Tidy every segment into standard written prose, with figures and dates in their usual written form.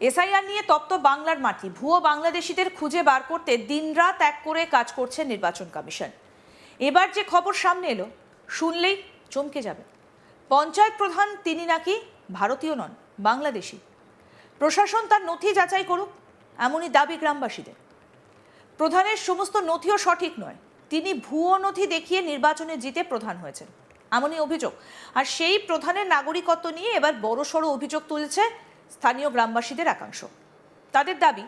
SIR নিয়ে তপ্ত বাংলার মাটি, ভুয়ো বাংলাদেশিদের খুঁজে বার করতে দিনরাত এক করে কাজ করছে নির্বাচন কমিশন। এবার যে খবর সামনে এলো, শুনলেই চমকে যাবে। পঞ্চায়েত প্রধান তিনি নাকি ভারতীয় নন, বাংলাদেশি। প্রশাসন তার নথি যাচাই করুক, এমনই দাবি গ্রামবাসীদের। প্রধানের সমস্ত নথিও সঠিক নয়, তিনি ভুয়ো নথি দেখিয়ে নির্বাচনে জিতে প্রধান হয়েছেন, এমনই অভিযোগ। আর সেই প্রধানের নাগরিকত্ব নিয়ে এবার বড়সড় অভিযোগ তুলছে স্থানীয় গ্রামবাসীদের একাংশ। তাদের দাবি,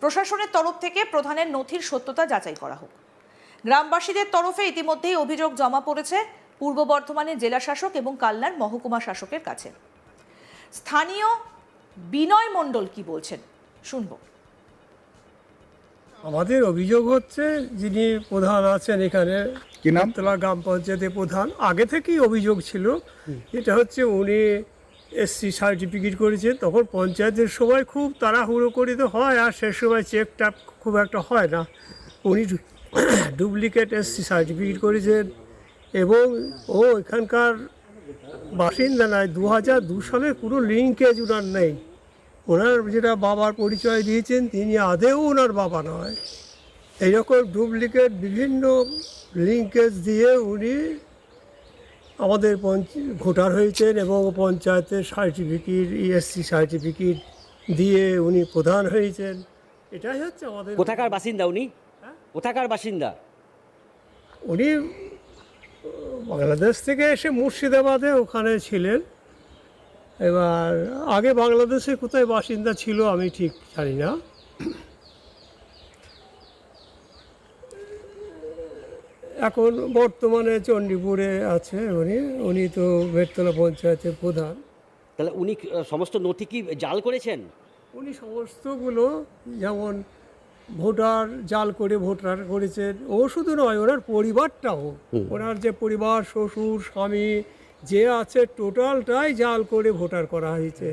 প্রশাসনের তরফ থেকে প্রধানের নথির সত্যতা যাচাই করা হোক। গ্রামবাসীদের তরফে ইতিমধ্যেই অভিযোগ জমা পড়েছে পূর্ব বর্ধমানের জেলা শাসক এবং কালনার মহকুমা শাসকের কাছে। স্থানীয় বিনয় মণ্ডল কি বলছেন শুনবো। আমাদের অভিযোগ হচ্ছে, যিনি প্রধান আছেন এখানে নামতলা গ্রাম পঞ্চায়েতের প্রধান, আগে থেকেই অভিযোগ ছিল। এটা হচ্ছে উনি এসসি সার্টিফিকেট করেছেন, তখন পঞ্চায়েতের সময় খুব তাড়াহুড়ো করে তো হয়, আর সে সময় চেকটা খুব একটা হয় না। উনি ডুপ্লিকেট এসসি সার্টিফিকেট করেছেন এবং ও এখানকার বাসিন্দা নয়। 2002 সালে পুরো লিঙ্কেজ ওনার নেই। ওনার যেটা বাবার পরিচয় দিয়েছেন, তিনি আদেও ওনার বাবা নয়। এইরকম ডুপ্লিকেট বিভিন্ন লিঙ্কেজ দিয়ে উনি আমাদের ভোটার হয়েছেন এবং পঞ্চায়েতের সার্টিফিকেট, ইএসসি সার্টিফিকেট দিয়ে উনি প্রধান হয়েছেন। এটাই হচ্ছে আমাদের। কোথাকার বাসিন্দা উনি? কোথাকার বাসিন্দা উনি? বাংলাদেশ থেকে এসে মুর্শিদাবাদে ওখানে ছিলেন। এবার আগে বাংলাদেশে কোথায় বাসিন্দা ছিল আমি ঠিক জানি না। এখন বর্তমানে চণ্ডীপুরে আছে উনি তো বেতলা পঞ্চায়েতের প্রধান। তাহলে উনি সমস্ত নথি কি জাল করেছেন? উনি সমস্তগুলো, যেমন ভোটার জাল করে ভোটার করেছেন। ও শুধু নয়, ওনার পরিবারটাও, ওনার যে পরিবার, শ্বশুর, স্বামী যে আছে, টোটালটাই জাল করে ভোটার করা হয়েছে।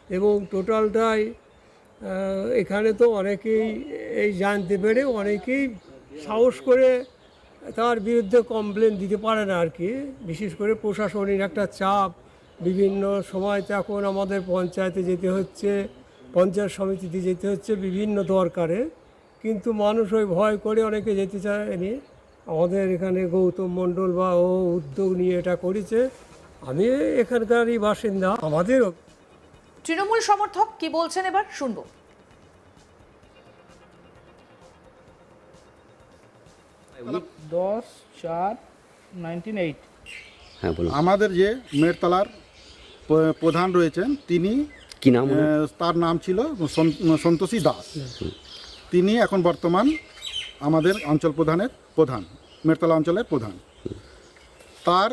এবং টোটালটাই এখানে তো অনেকেই এই জানতে পেরে অনেকেই সাহস করে তার বিরুদ্ধে কমপ্লেন দিতে পারে না আর কি। বিশেষ করে প্রশাসনিক একটা চাপ, বিভিন্ন সময় তো এখন আমাদের পঞ্চায়েতে যেতে হচ্ছে, পঞ্চায়েত সমিতিতে যেতে হচ্ছে বিভিন্ন দরকারে, কিন্তু মানুষ ওই ভয় করে অনেকে যেতে চায়নি। আমাদের এখানে গৌতম মণ্ডল বা ও উদ্যোগ নিয়ে এটা করেছে। আমি এখানকারই বাসিন্দা। আমাদের তৃণমূল সমর্থক কি বলছেন এবার শুনবো। 10/4/1998। হ্যাঁ বলুন। আমাদের যে মেরতলার প্রধান রয়েছেন, তিনি কি নাম? তার নাম ছিল সন্তোষী দাস। তিনি এখন বর্তমান আমাদের অঞ্চল প্রধান, মেরতলা অঞ্চলের প্রধান। তার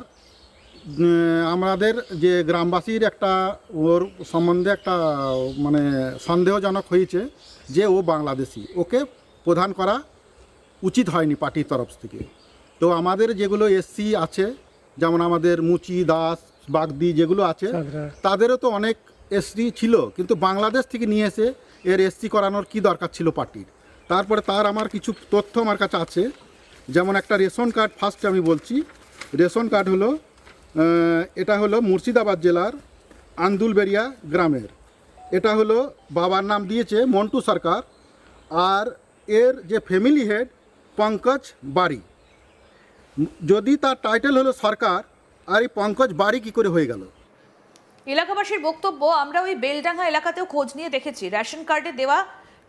আমাদের যে গ্রামবাসীর একটা ওর সম্বন্ধে একটা মানে সন্দেহজনক হয়েছে যে ও বাংলাদেশি, ওকে প্রধান করা উচিত হয়নি পার্টির তরফ থেকে। তো আমাদের যেগুলো এসসি আছে, যেমন আমাদের মুচি, দাস, বাগদি যেগুলো আছে, তাদেরও তো অনেক এসসি ছিল, কিন্তু বাংলাদেশ থেকে নিয়ে এসে এর এসসি করানোর কি দরকার ছিল পার্টির। তারপরে তার আমার কিছু তথ্য আমার কাছে আছে, যেমন একটা রেশন কার্ড। ফার্স্ট আমি বলছি, রেশন কার্ড হলো, এটা হলো মুর্শিদাবাদ জেলার আন্দুলবেরিয়া গ্রামের। এটা হলো বাবার নাম দিয়েছে মন্টু সরকার, আর এর যে ফ্যামিলি হেড পঙ্কজ বাড়ি। যদি তার টাইটেল হলো সরকার, আর এই পঙ্কজ বাড়ি কী করে হয়ে গেল? এলাকাবাসীর বক্তব্য, আমরা ওই বেলডাঙ্গা এলাকাতেও খোঁজ নিয়ে দেখেছি, রেশন কার্ডে দেওয়া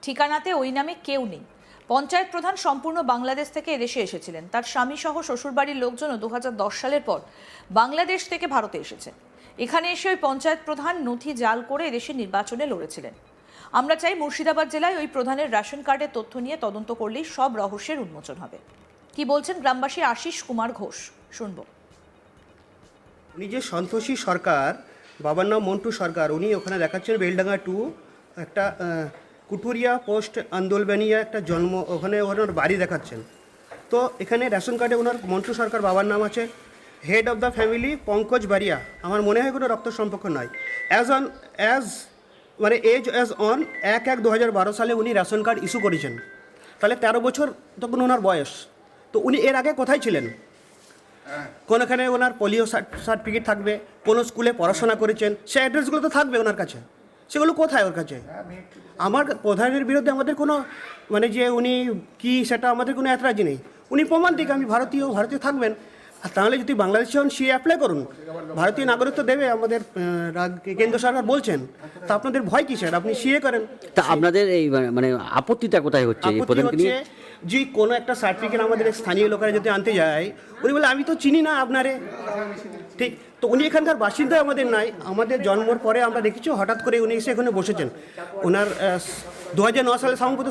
ঠিকানাতে ওই নামে কেউ নেই। পঞ্চায়েত প্রধান সম্পূর্ণ বাংলাদেশ থেকে এদেশে এসেছিলেন। তার স্বামী সহ শ্বশুরবাড়ির লোকজনও 2010 সালের পর বাংলাদেশ থেকে ভারতে এসেছে। এখানে এসে ওই পঞ্চায়েত প্রধান নথি জাল করে এদেশে নির্বাচনে লড়েছিলেন। আমরা চাই মুর্শিদাবাদ জেলায় ওই প্রধানের রেশন কার্ডের তথ্য নিয়ে তদন্ত করলেই সব রহস্যের উন্মোচন হবে। কি বলছেন গ্রামবাসী আশিস কুমার ঘোষ শুনবো। উনি যে সন্তোষী সরকার, বাবার নাম মন্টু সরকার, উনি ওখানে দেখাচ্ছেন বেলডাঙ্গা 2 একটা কুটুরিয়া পোস্ট আন্দোলবেনিয়া একটা জন্ম, ওখানে ওনার বাড়ি দেখাচ্ছেন। তো এখানে রেশন কার্ডে ওনার মন্টু সরকার বাবার নাম আছে, head of the family Pankaj বাড়িয়া। আমার মনে হয় কোনো রক্ত সম্পর্ক নয়। এজ অন 1/1/2012 সালে উনি রেশন কার্ড ইস্যু করেছেন। তাহলে 13 বছর তখন ওনার বয়স। তো উনি এর আগে কোথায় ছিলেন? কোনোখানে ওনার পোলিও সার্টিফিকেট থাকবে, কোনো স্কুলে পড়াশোনা করেছেন, সে অ্যাড্রেসগুলো তো থাকবে ওনার কাছে। সেগুলো কোথায় ওর কাছে? আমার প্রধানের বিরুদ্ধে আমাদের কোনো মানে যে উনি কি সেটা আমাদের কোনো এতরাজি নেই। উনি প্রমাণ দিক আমি ভারতীয় থাকবেন। আর তাহলে যদি বাংলাদেশি হন সিএ অ্যাপ্লাই করুন, ভারতীয় নাগরিকত্ব দেবে আমাদের কেন্দ্র সরকার বলছেন। তা আপনাদের ভয় কিসের? আপনি সিএ করেন। তা আপনাদের এই মানে আপত্তিটা কোথায় হচ্ছে এই আপত্তি প্রধানকে হচ্ছে নিয়ে? যে কোনো একটা সার্টিফিকেট আমাদের স্থানীয় লোকেরা যদি আনতে যায়, উনি বলে আমি তো চিনি না আপনারে, ঠিক? তো উনি এখানকার বাসিন্দা আমাদের নাই। আমাদের জন্মর পরে আমরা দেখেছি হঠাৎ করে উনি এসে এখানে বসেছেন। ওনার 2009 সালে সম্ভবত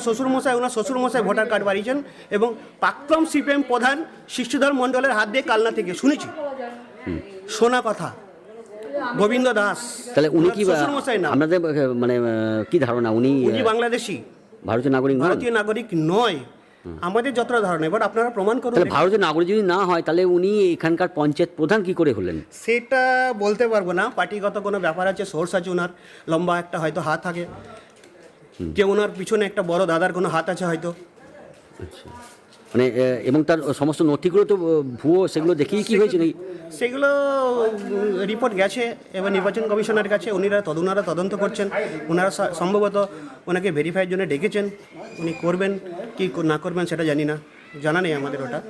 ওনার শ্বশুরমশাই ভোটার কার্ড বাড়িয়েছেন এবং প্রাক্তন সিপিএম প্রধান শিশুধর মণ্ডলের হাত দিয়ে কালনা থেকে শুনেছি, শোনা কথা, গোবিন্দ দাস। তাহলে উনি কি শ্বশুরমশাই না, আপনাদের মানে কি ধারণা উনি উনি বাংলাদেশি, ভারতীয় নাগরিক নন? ভারতীয় নাগরিক নয় আমাদের যতটা ধারণা। এবার আপনারা প্রমাণ করুন। তাহলে ভারতীয় নাগরিক যদি না হয় তাহলে উনি এখানকার পঞ্চায়েত প্রধান কি করে হলেন? সেটা বলতে পারবো না, পার্টিগত কোনো ব্যাপার আছে, সোর্স আছে ওনার, লম্বা একটা হয়তো হাত থাকে, যে ওনার পিছনে একটা বড় দাদার কোনো হাত আছে হয়তো। আচ্ছা, মানে এবং তার সমস্ত নথিগুলো তো ভুয়ো, সেগুলো দেখেই কি হয়েছে নাকি? সেগুলো রিপোর্ট গেছে এবার নির্বাচন কমিশনের কাছে, ওনারা তদন্ত করছেন। ওনারা সম্ভবত ওনাকে ভেরিফাইয়ের জন্য ডেকেছেন, উনি করবেন কি না করবেন সেটা জানি না, জানা নেই আমাদের ওটা।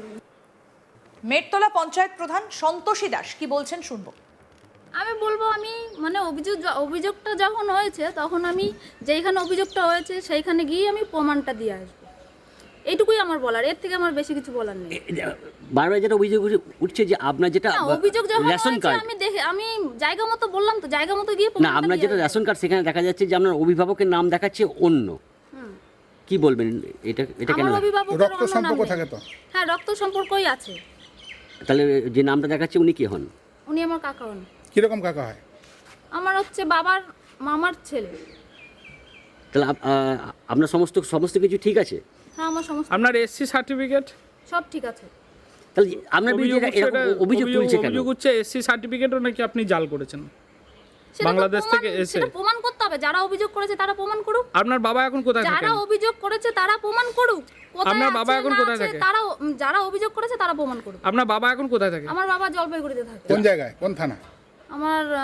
মেটতলা পঞ্চায়েত প্রধান সন্তোষী দাস কি বলছেন শুনবো। আমি বলবো, আমি মানে অভিযোগটা যখন হয়েছে তখন আমি যেইখানে অভিযোগটা হয়েছে সেইখানে গিয়ে আমি প্রমাণটা দিয়ে আসবো, এইটুকুই আমার বলার। এর থেকে আমার বেশি কিছু বলার নেই। বারবার যেটা অভিযোগ উঠছে যে আপনার যেটা না, অভিযোগ যখন রেশন হয়েছে কার্ড, আমি জায়গা মতো বললাম তো, জায়গা মতো গিয়ে না প্রমাণটা আপনার দিয়ে যেটা আসবো। রেশন কার্ড সেখানে দেখা যাচ্ছে যে আপনার অভিভাবকের নাম দেখাচ্ছে অন্য। কি বলবেন এটা কেন? আমার অভিভাবকের রক্ত অন্য নাম সম্পর্ক নেই। থাকে তো? হ্যাঁ, রক্ত সম্পর্কই আছে। তাহলে যে নামটা দেখাচ্ছে উনি কি হন? উনি আমার কাকা হন। কিরকম কাকা হয়? আমার হচ্ছে বাবার মামার ছেলে। তাহলে আপনার সমস্ত কিছু ঠিক আছে? হ্যাঁ, আমার সমস্ত আপনার এসসি সার্টিফিকেট সব ঠিক আছে। তাহলে আপনার বিরুদ্ধে এরকম অভিযোগ তুলছে কেন? অভিযোগ হচ্ছে এসসি সার্টিফিকেটও নাকি আপনি জাল করেছেন। সেটা তো বাংলাদেশ প্রমাণ- থেকে এসে। সেটা প্রমাণ করতে হবে। যারা অভিযোগ করেছে তারা প্রমাণ করুক। আপনার বাবা এখন কোথায় যারা থাকেন? অভিযোগ করেছে তারা প্রমাণ করুক। কোথায় আপনার বাবা আছে এখন না কোথায় আছে থাকে? তারা, যারা অভিযোগ করেছে তারা প্রমাণ করুক। আপনার বাবা এখন কোথায় থাকে? আমার বাবা জলপাইগুড়িতে থাকে। কোন জায়গায়, কোন থানা? আমার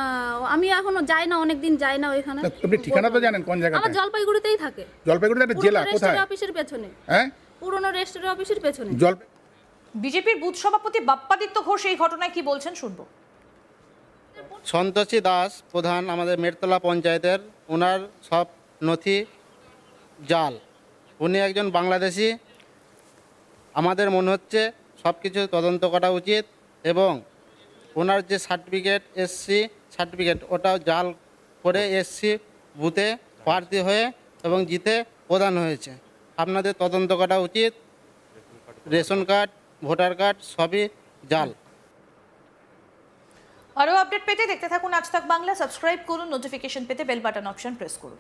আমি এখনো যাই না, অনেকদিন যাই না ওইখানে। আপনি ঠিকানা তো জানেন কোন আমার জায়গায়? জলপাইগুড়িতেই থাকে। জলপাইগুড়িতে একটা জেলা, পুরনো কোথায়? রেজিস্ট্রি অফিসের পেছনে। হ্যাঁ, পুরনো রেজিস্ট্রি অফিসের পেছনে। জল বিজেপির বুথ সভাপতি বাপ্পাদিত্য ঘোষ এই ঘটনায় কি বলছেন শুনবো। সন্তোষী দাস প্রধান আমাদের মেটতলা পঞ্চায়েতের, ওনার সব নথি জাল। উনি একজন বাংলাদেশি। আমাদের মনে হচ্ছে সব কিছু তদন্ত করা উচিত এবং ওনার যে সার্টিফিকেট, এসসি সার্টিফিকেট, ওটাও জাল করে এসসি বুথে প্রার্থী হয়ে এবং জিতে প্রদান হয়েছে। আপনাদের তদন্ত করা উচিত। রেশন কার্ড, ভোটার কার্ড সবই জাল। আরও আপডেট পেতে দেখতে থাকুন আজ তাক বাংলা। সাবস্ক্রাইব করুন, নোটিফিকেশন পেতে বেল বাটন অপশন প্রেস করুন।